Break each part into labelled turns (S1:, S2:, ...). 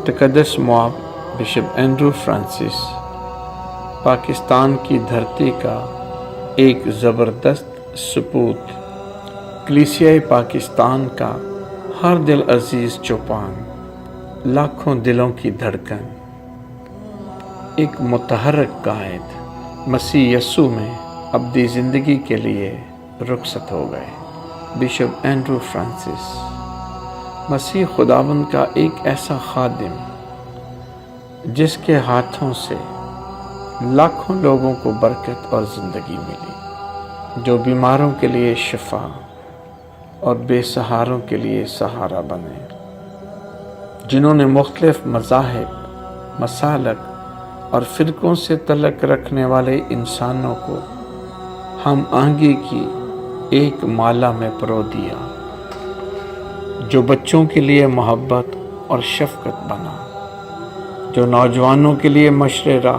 S1: متقدس مواب bishop Andrew Francis Pakistan کی دھرتی کا ایک زبردست سپوت، کلیسیائے پاکستان کا ہر دل عزیز چوپان، لاکھوں دلوں کی دھڑکن، ایک متحرک قائد مسیح یسوع میں ابدی زندگی کے لیے رخصت ہو گئے۔ بشپ اینڈرو فرانسس مسیح خداوند کا ایک ایسا خادم جس کے ہاتھوں سے لاکھوں لوگوں کو برکت اور زندگی ملی، جو بیماروں کے لیے شفا اور بے سہاروں کے لیے سہارا بنے، جنہوں نے مختلف مذاہب، مسالک اور فرقوں سے تعلق رکھنے والے انسانوں کو ہم آہنگی کی ایک مالا میں پرو دیا، جو بچوں کے لیے محبت اور شفقت بنا، جو نوجوانوں کے لیے مشرہ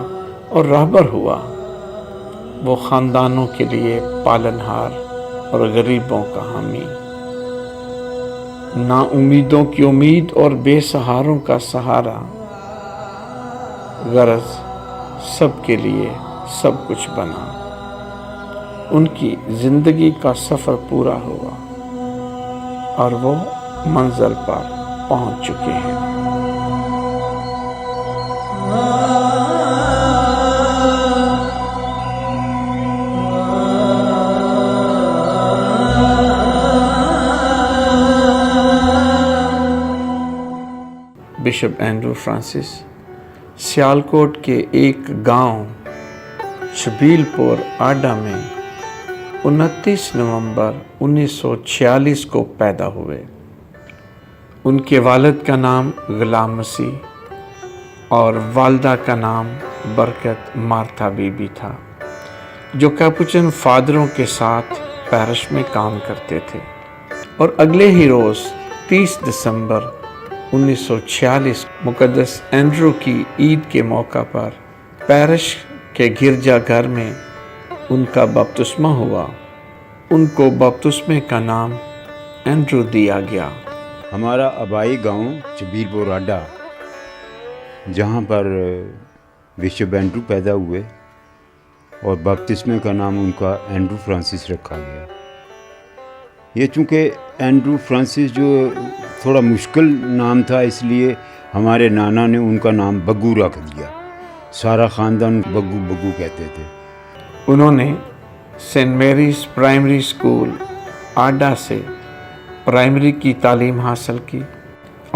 S1: اور رہبر ہوا، وہ خاندانوں کے لیے پالنہار اور غریبوں کا حامی، نا امیدوں کی امید اور بے سہاروں کا سہارا، غرض سب کے لیے سب کچھ بنا۔ ان کی زندگی کا سفر پورا ہوا اور وہ منزل پر پہنچ چکے ہیں۔ بشپ اینڈرو فرانسس سیالکوٹ کے ایک گاؤں چھبیل پور آڈا میں 29 نومبر 1946 کو پیدا ہوئے۔ ان کے والد کا نام غلام مسیح اور والدہ کا نام برکت مارتھا بی بی تھا، جو کیپوچن فادروں کے ساتھ پیرش میں کام کرتے تھے، اور اگلے ہی روز 30 دسمبر 1946 مقدس اینڈرو کی عید کے موقع پر پیرش کے گرجا گھر میں ان کا بپتسمہ ہوا۔ ان کو بپتسمے کا نام اینڈرو دیا گیا۔
S2: ہمارا آبائی گاؤں چھبیل پور آڈا، جہاں پر بشپ اینڈرو پیدا ہوئے اور بپتسمے کا نام ان کا اینڈرو فرانسس رکھا گیا۔ یہ چونکہ اینڈرو فرانسس جو تھوڑا مشکل نام تھا، اس لیے ہمارے نانا نے ان کا نام بگو رکھ دیا۔ سارا خاندان بگو بگو کہتے تھے۔
S1: انہوں نے سینٹ میریز پرائمری اسکول آڈا سے پرائمری کی تعلیم حاصل کی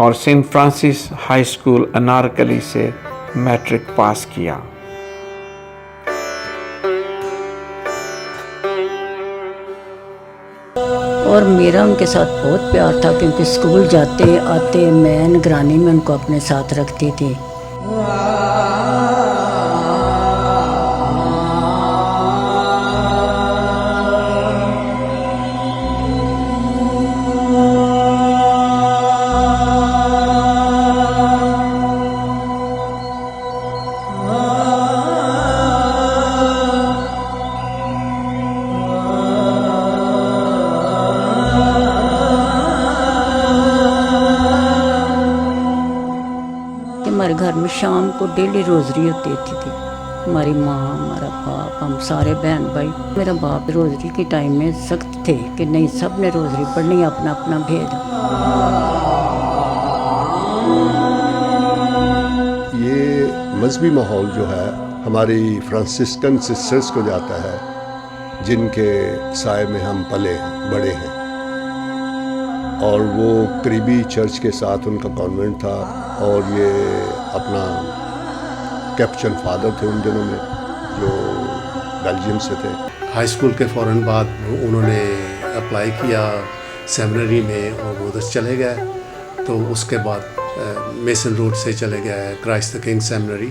S1: اور Saint Francis High School Anarkali سے میٹرک پاس کیا۔
S3: اور میرا ان کے ساتھ بہت پیار تھا، کیونکہ اسکول جاتے آتے میں نگرانی میں ان کو اپنے ساتھ رکھتی تھی۔ ہمارے گھر میں شام کو ڈیلی روزری ہوتی تھی۔ ہماری ماں، ہمارا باپ، ہم سارے بہن بھائی۔ میرا باپ روزری کے ٹائم میں سخت تھے کہ نہیں، سب نے روزری پڑھنی، اپنا اپنا بھید۔
S4: یہ مذہبی ماحول جو ہے ہماری فرانسسکن سسٹرز کو جاتا ہے، جن کے سائے میں ہم پلے ہیں، بڑے ہیں، اور وہ قریبی چرچ کے ساتھ ان کا کانوینٹ تھا، اور یہ اپنا کیپچن فادر تھے ان دنوں میں، جو بیلجیم سے تھے۔
S5: ہائی اسکول کے فوراً بعد انہوں نے اپلائی کیا سیمنری میں، اور وہ ادھر چلے گئے۔ تو اس کے بعد میسن روڈ سے چلے گئے کرائسٹ دا کنگ سیمنری۔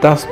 S1: 10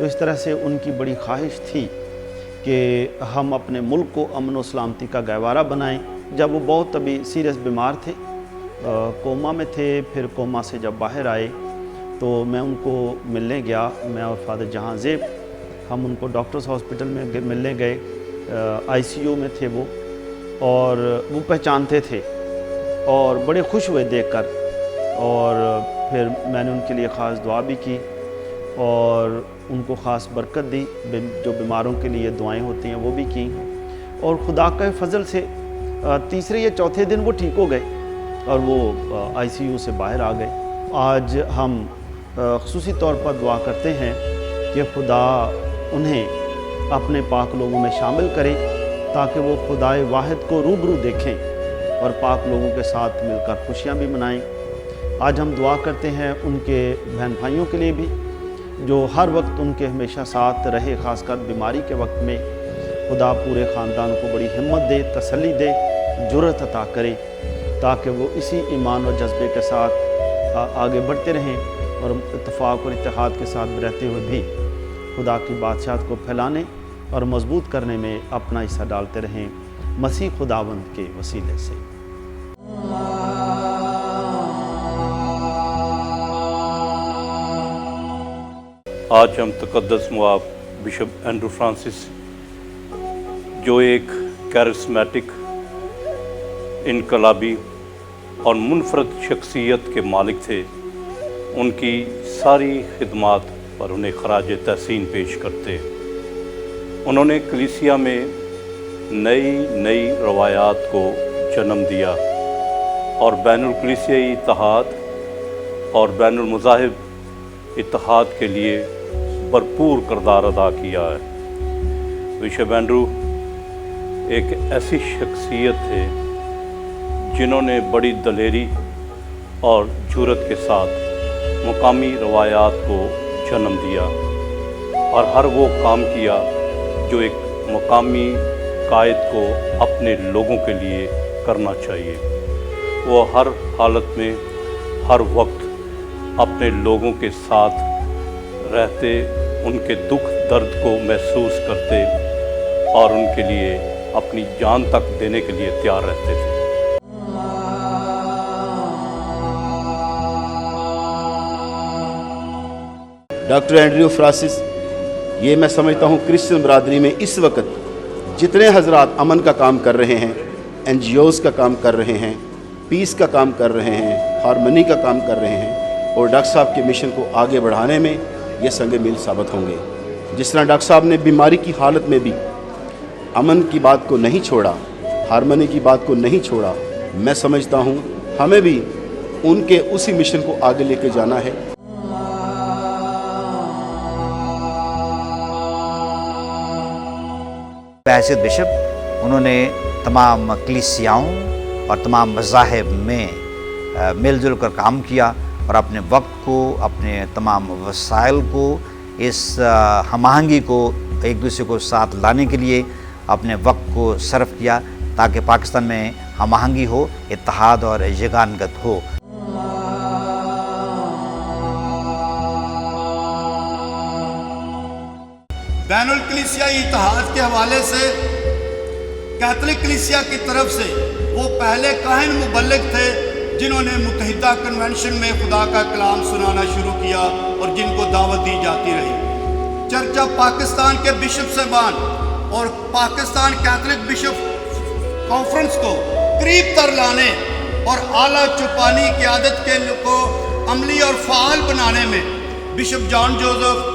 S6: تو اس طرح سے ان کی بڑی خواہش تھی کہ ہم اپنے ملک کو امن و سلامتی کا گہوارہ بنائیں۔ جب وہ بہت ابھی سیریس بیمار تھے، کوما میں تھے، پھر کوما سے جب باہر آئے تو میں ان کو ملنے گیا، میں اور فادر جہاں زیب، ہم ان کو ڈاکٹرز ہاسپٹل میں ملنے گئے، آئی سی یو میں تھے وہ، اور وہ پہچانتے تھے اور بڑے خوش ہوئے دیکھ کر، اور پھر میں نے ان کے لیے خاص دعا بھی کی اور ان کو خاص برکت دی، جو بیماروں کے لیے دعائیں ہوتی ہیں وہ بھی کی، اور خدا کے فضل سے تیسرے یا چوتھے دن وہ ٹھیک ہو گئے اور وہ آئی سی یو سے باہر آ گئے۔ آج ہم خصوصی طور پر دعا کرتے ہیں کہ خدا انہیں اپنے پاک لوگوں میں شامل کرے تاکہ وہ خدائے واحد کو روبرو دیکھیں اور پاک لوگوں کے ساتھ مل کر خوشیاں بھی منائیں۔ آج ہم دعا کرتے ہیں ان کے بہن بھائیوں کے لیے بھی جو ہر وقت ان کے ہمیشہ ساتھ رہے، خاص کر بیماری کے وقت میں۔ خدا پورے خاندان کو بڑی ہمت دے، تسلی دے، جرأت عطا کرے تاکہ وہ اسی ایمان اور جذبے کے ساتھ آگے بڑھتے رہیں اور اتفاق اور اتحاد کے ساتھ رہتے ہوئے بھی خدا کی بادشاہت کو پھیلانے اور مضبوط کرنے میں اپنا حصہ ڈالتے رہیں، مسیح خداوند کے وسیلے سے۔
S7: آج ہم تقدس مواب بشپ اینڈرو فرانسس، جو ایک کیرسمیٹک، انقلابی اور منفرد شخصیت کے مالک تھے، ان کی ساری خدمات پر انہیں خراج تحسین پیش کرتے۔ انہوں نے کلیسیا میں نئی روایات کو جنم دیا اور بین الکلیسیائی اتحاد اور بین المذاہب اتحاد کے لیے بھرپور کردار ادا کیا ہے۔ بشپ اینڈرو ایک ایسی شخصیت تھے جنہوں نے بڑی دلیری اور جرأت کے ساتھ مقامی روایات کو جنم دیا اور ہر وہ کام کیا جو ایک مقامی قائد کو اپنے لوگوں کے لیے کرنا چاہیے۔ وہ ہر حالت میں، ہر وقت اپنے لوگوں کے ساتھ رہتے، ان کے دکھ درد کو محسوس کرتے اور ان کے لیے اپنی جان تک دینے کے لیے تیار رہتے تھے۔
S8: ڈاکٹر اینڈریو فرانسس، یہ میں سمجھتا ہوں کرسچن برادری میں اس وقت جتنے حضرات امن کا کام کر رہے ہیں، این جی اوز کا کام کر رہے ہیں، پیس کا کام کر رہے ہیں، ہارمنی کا کام کر رہے ہیں، اور ڈاکٹر صاحب کے مشن کو آگے بڑھانے میں یہ سنگ میل ثابت ہوں گے۔ جس طرح ڈاکٹر صاحب نے بیماری کی حالت میں بھی امن کی بات کو نہیں چھوڑا، ہارمنی کی بات کو نہیں چھوڑا، میں سمجھتا ہوں ہمیں بھی ان کے اسی مشن کو آگے لے کے جانا ہے۔
S9: بحیثیت بشپ انہوں نے تمام کلیسیاؤں اور تمام مذاہب میں مل جل کر کام کیا اور اپنے وقت کو، اپنے تمام وسائل کو، اس ہم آہنگی کو ایک دوسرے کو ساتھ لانے کے لیے اپنے وقت کو صرف کیا تاکہ پاکستان میں ہم آہنگی ہو، اتحاد اور یگانگت ہو۔
S10: بین الکلیسیائی اتحاد کے حوالے سے کیتھولک کلیسیا کی طرف سے وہ پہلے کاہن مبلغ تھے جنہوں نے متحدہ کنونشن میں خدا کا کلام سنانا شروع کیا اور جن کو دعوت دی جاتی رہی۔ چرچ آف پاکستان کے بشپ صاحبان اور پاکستان کیتھولک بشپ کانفرنس کو قریب تر لانے اور اعلیٰ چوپانی قیادت کے کو عملی اور فعال بنانے میں بشپ جان جوزف،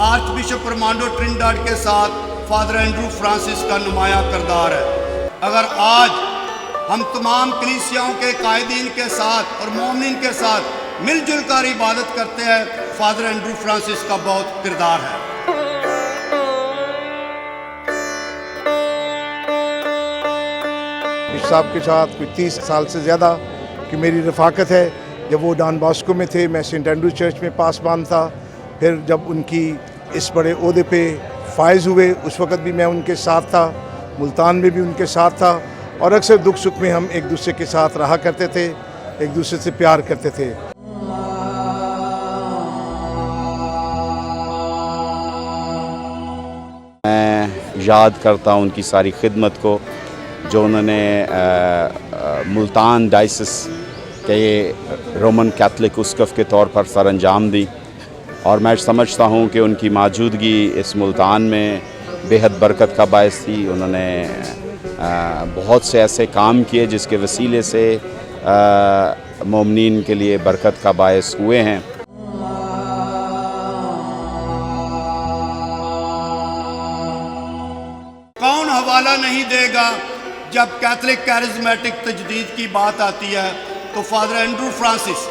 S10: آرچ بشپ ارمانڈو ٹرنڈاڈ کے ساتھ فادر اینڈرو فرانسس کا نمایاں کردار ہے۔ اگر آج ہم تمام کلیسیاؤں کے قائدین کے ساتھ اور مومنین کے ساتھ مل جل کر عبادت کرتے ہیں، فادر اینڈرو فرانسس کا بہت کردار ہے۔
S11: صاحب کے ساتھ کوئی 30 سال سے زیادہ کی میری رفاقت ہے۔ جب وہ ڈان باسکو میں تھے، میں سینٹ اینڈرو چرچ میں پاسبان تھا۔ پھر جب ان کی اس بڑے عہدے پہ فائز ہوئے، اس وقت بھی میں ان کے ساتھ تھا، ملتان میں بھی ان کے ساتھ تھا، اور اکثر دکھ سکھ میں ہم ایک دوسرے کے ساتھ رہا کرتے تھے، ایک دوسرے سے پیار کرتے تھے۔
S12: یاد کرتا ہوں ان کی ساری خدمت کو جو انہوں نے ملتان ڈائسس کے رومن کیتھولک اسقف کے طور پر سر انجام دی، اور میں سمجھتا ہوں کہ ان کی موجودگی اس ملتان میں بے حد برکت کا باعث تھی۔ انہوں نے بہت سے ایسے کام کیے جس کے وسیلے سے مومنین کے لیے برکت کا باعث ہوئے ہیں۔
S10: کون حوالہ نہیں دے گا جب کیتھولک کیرزمیٹک تجدید کی بات آتی ہے تو فادر اینڈرو فرانسس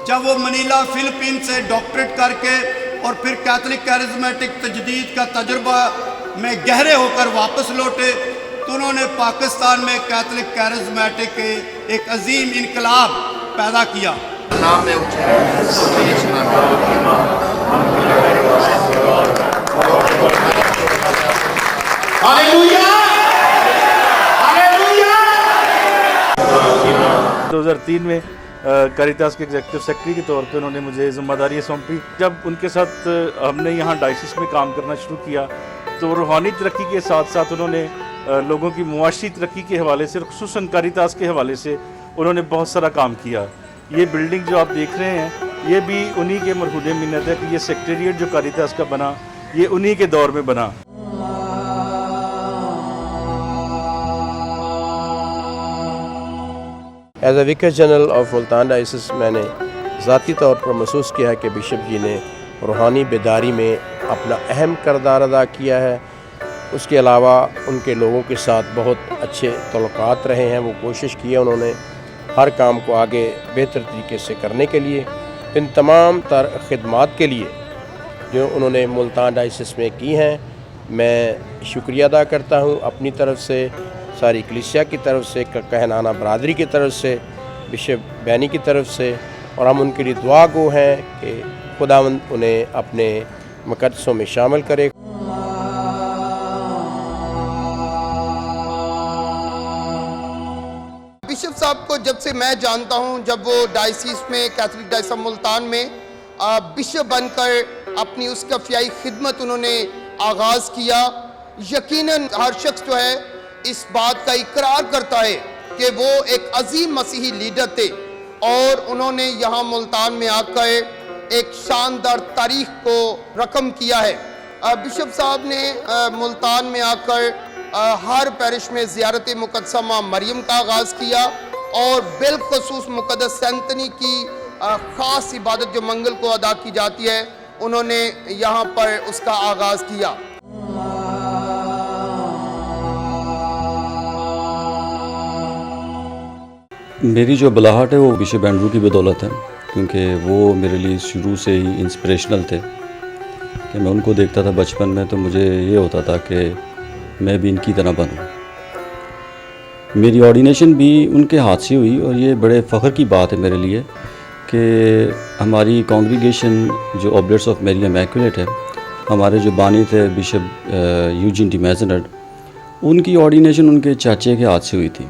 S10: جب وہ منیلا فلپین سے ڈاکٹریٹ کر کے اور پھر کیتھولک کیرزمیٹک تجدید کا تجربہ میں گہرے ہو کر واپس لوٹے تو انہوں نے پاکستان میں کیتھولک کیرزمیٹک کے ایک عظیم انقلاب پیدا کیا۔
S6: دو 2003 میں کیریٹاس کے ایگزیکٹو سیکرٹری کے طور پہ انہوں نے مجھے ذمہ داریاں سونپی۔ جب ان کے ساتھ ہم نے یہاں ڈائسس میں کام کرنا شروع کیا تو روحانی ترقی کے ساتھ ساتھ انہوں نے لوگوں کی معاشی ترقی کے حوالے سے، خصوصاً کیریٹاس کے حوالے سے انہوں نے بہت سارا کام کیا۔ یہ بلڈنگ جو آپ دیکھ رہے ہیں یہ بھی انہی کے مرہون منت ہے کہ یہ سیکریٹریٹ جو کیریٹاس کا بنا یہ انہی کے دور میں بنا۔
S13: ایز اے وکر جنرل آف ملتان ڈائسس میں نے ذاتی طور پر محسوس کیا ہے کہ بشپ جی نے روحانی بیداری میں اپنا اہم کردار ادا کیا ہے۔ اس کے علاوہ ان کے لوگوں کے ساتھ بہت اچھے تعلقات رہے ہیں، وہ کوشش کی ہے انہوں نے ہر کام کو آگے بہتر طریقے سے کرنے کے لیے۔ ان تمام تر خدمات کے لیے جو انہوں نے ملتان ڈائسس میں کی ہیں میں شکریہ ادا کرتا ہوں اپنی طرف سے، ساری کلیسیا کی طرف سے، کہنانہ برادری کی طرف سے، بشپ بینی کی طرف سے، اور ہم ان کے لیے دعا گو ہیں کہ خداوند انہیں اپنے مقدسوں میں شامل کرے۔
S14: بشپ صاحب کو جب سے میں جانتا ہوں، جب وہ ڈائسس میں کیتھولک ڈائسس ملتان میں بشپ بن کر اپنی اسقفیائی خدمت انہوں نے آغاز کیا، یقیناً ہر شخص جو ہے اس بات کا اقرار کرتا ہے کہ وہ ایک عظیم مسیحی لیڈر تھے، اور انہوں نے یہاں ملتان میں آ کر ایک شاندار تاریخ کو رقم کیا ہے۔ بشپ صاحب نے ملتان میں آ کر ہر پیرش میں زیارت مقدسہ ماں مریم کا آغاز کیا، اور بالخصوص مقدس سینتنی کی خاص عبادت جو منگل کو ادا کی جاتی ہے انہوں نے یہاں پر اس کا آغاز کیا۔
S15: میری جو بلاہٹ ہے وہ بشپ اینڈرو کی بدولت ہے، کیونکہ وہ میرے لیے شروع سے ہی انسپریشنل تھے کہ میں ان کو دیکھتا تھا بچپن میں تو مجھے یہ ہوتا تھا کہ میں بھی ان کی طرح بنوں۔ میری آرڈینیشن بھی ان کے ہاتھ سے ہوئی، اور یہ بڑے فخر کی بات ہے میرے لیے کہ ہماری کانگریگیشن جو اوبلیٹس آف میری امیکولیٹ ہے، ہمارے جو بانی تھے بشپ یوجین ڈی میزنٹ، ان کی آرڈینیشن ان کے چاچے کے ہاتھ سے ہوئی تھی۔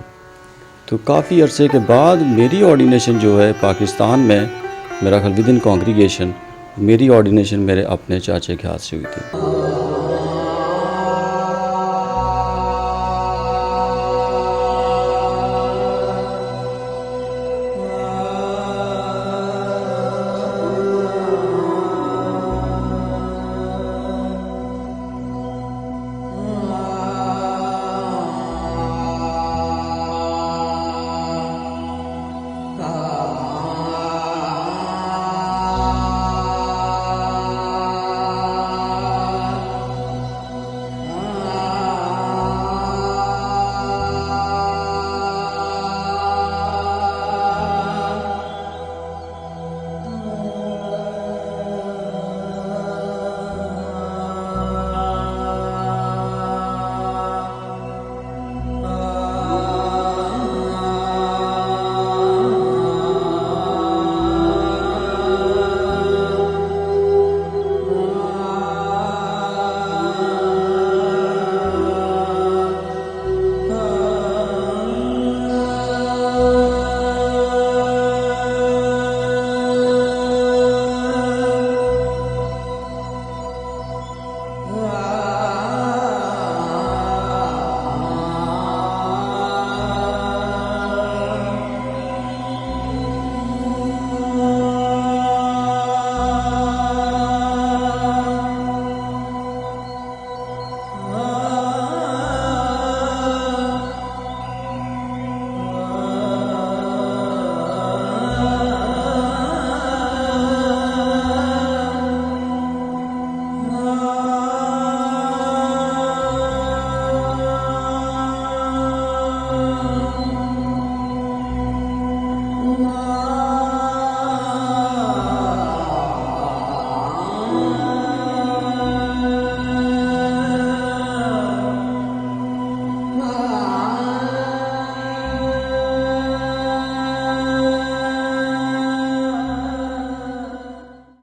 S15: تو کافی عرصے کے بعد میری آرڈینیشن جو ہے پاکستان میں، میرا خیال ود ان کانگریگیشن، میری آرڈینیشن میرے اپنے چاچے کے ہاتھ سے ہوئی تھی۔